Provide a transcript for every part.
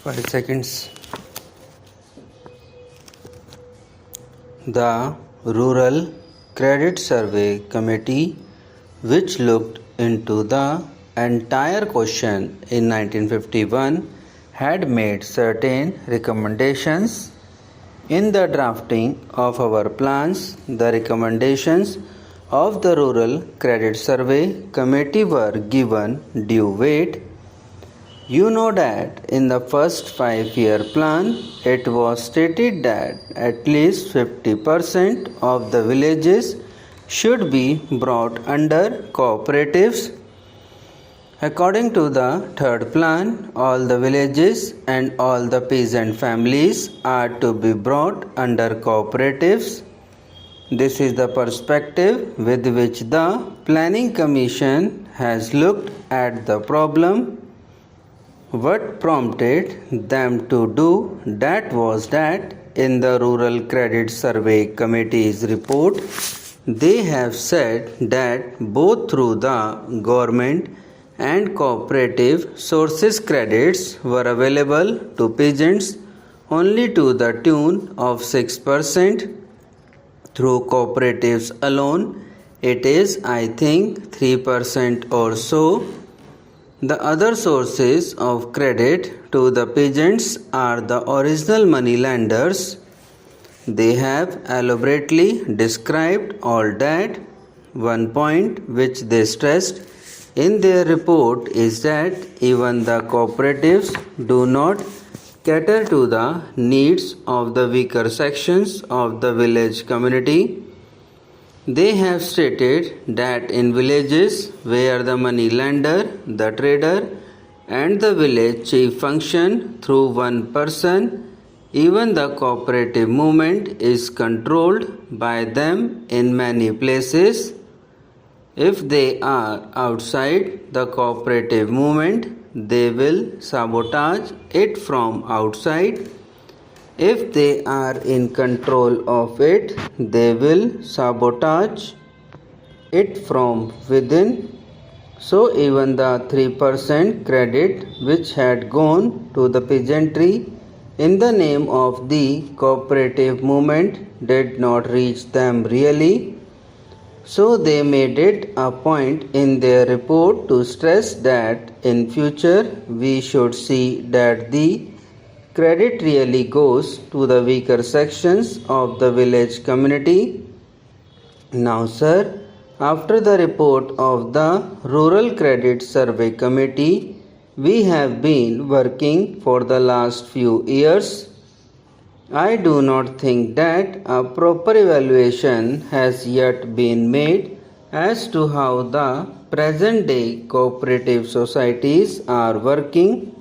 5 seconds. The Rural Credit Survey Committee, which looked into the entire question in 1951, had made certain recommendations. In the drafting of our plans, the recommendations of the Rural Credit Survey Committee were given due weight. You know that in the first 5-year plan, it was stated that at least 50% of the villages should be brought under cooperatives. According to the third plan, all the villages and all the peasant families are to be brought under cooperatives. This is the perspective with which the Planning Commission has looked at the problem. What prompted them to do that was that in the Rural Credit Survey Committee's report, they have said that both through the government and cooperative sources credits were available to peasants only to the tune of 6%. Through cooperatives alone, it is, I think, 3% or so. The other sources of credit to the peasants are the original money lenders. They have elaborately described all that. One point which they stressed in their report is that even the cooperatives do not cater to the needs of the weaker sections of the village community. They have stated that in villages where the money lender, the trader, and the village chief function through one person, even the cooperative movement is controlled by them in many places. If they are outside the cooperative movement, they will sabotage it from outside. If they are in control of it, they will sabotage it from within. So even the 3% credit which had gone to the peasantry in the name of the cooperative movement did not reach them really. So they made it a point in their report to stress that in future we should see that the credit really goes to the weaker sections of the village community. Now, sir, after the report of the Rural Credit Survey Committee, we have been working for the last few years. I do not think that a proper evaluation has yet been made as to how the present day cooperative societies are working.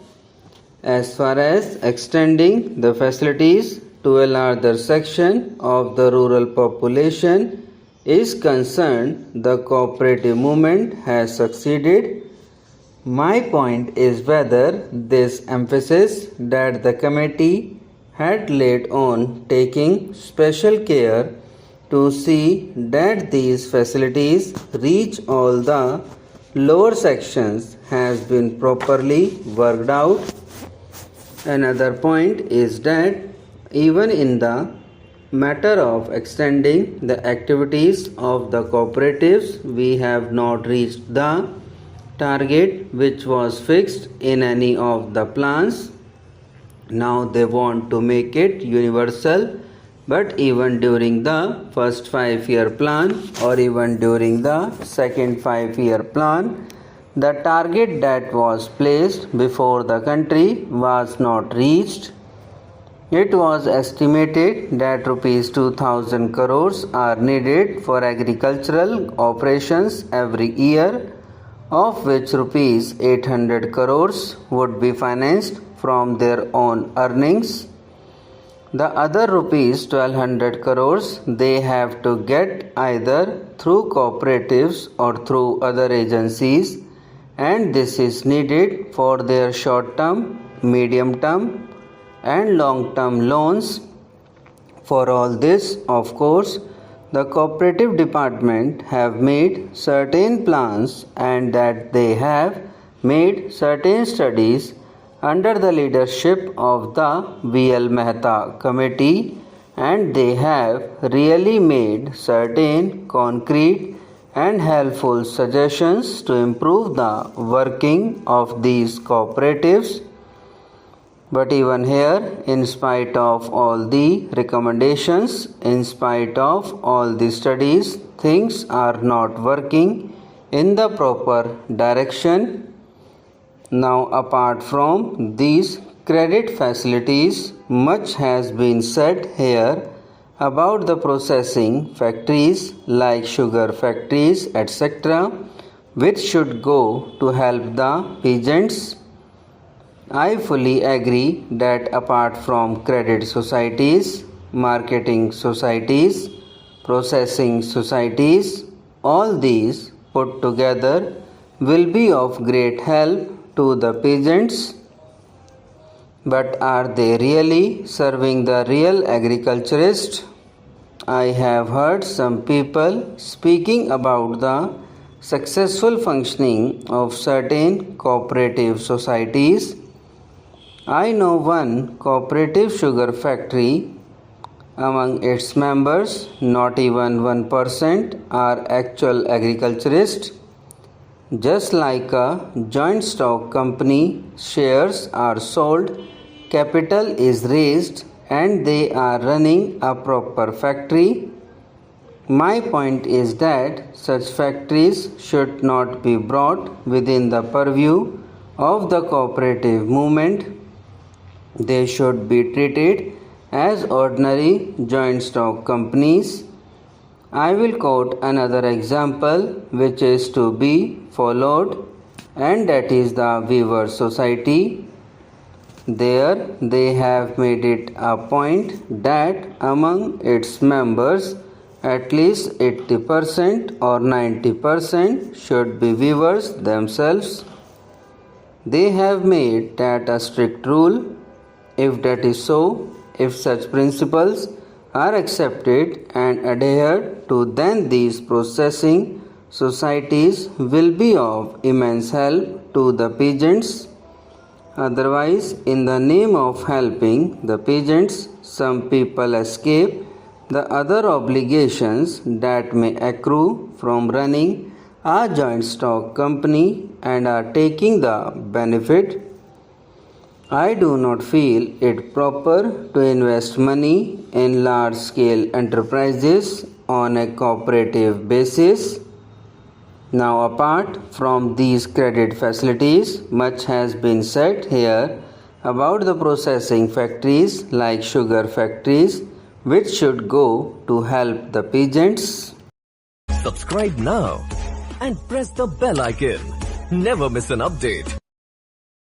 As far as extending the facilities to a larger section of the rural population is concerned, the cooperative movement has succeeded. My point is whether this emphasis that the committee had laid on taking special care to see that these facilities reach all the lower sections has been properly worked out. Another point is that even in the matter of extending the activities of the cooperatives, we have not reached the target which was fixed in any of the plans. Now they want to make it universal, but even during the first 5-year plan or even during the second 5-year plan, the target that was placed before the country was not reached. It was estimated that rupees 2000 crores are needed for agricultural operations every year, of which rupees 800 crores would be financed from their own earnings. The other rupees 1200 crores they have to get either through cooperatives or through other agencies, and this is needed for their short-term, medium-term and long-term loans. For all this, of course, the cooperative department have made certain plans and that they have made certain studies under the leadership of the V.L. Mehta committee, and they have really made certain concrete and helpful suggestions to improve the working of these cooperatives. But even here, in spite of all the recommendations, in spite of all the studies, things are not working in the proper direction. Now, apart from these credit facilities, much has been said here about the processing factories like sugar factories, etc., which should go to help the peasants. I fully agree that apart from credit societies, marketing societies, processing societies, all these put together will be of great help to the peasants. But are they really serving the real agriculturist? I have heard some people speaking about the successful functioning of certain cooperative societies. I know one cooperative sugar factory. Among its members, not even 1% are actual agriculturists. Just like a joint stock company, shares are sold, capital is raised, and they are running a proper factory. My point is that such factories should not be brought within the purview of the cooperative movement. They should be treated as ordinary joint stock companies. I will quote another example which is to be followed, and that is the Weaver Society. There they have made it a point that among its members at least 80% or 90% should be weavers themselves. They have made that a strict rule. If that is so, if such principles are accepted and adhered to, then these processing societies will be of immense help to the peasants. Otherwise, in the name of helping the peasants, some people escape the other obligations that may accrue from running a joint stock company and are taking the benefit. I do not feel it proper to invest money in large-scale enterprises on a cooperative basis. Now, apart from these credit facilities, much has been said here about the processing factories like sugar factories, which should go to help the peasants. Subscribe now and press the bell icon. Never miss an update.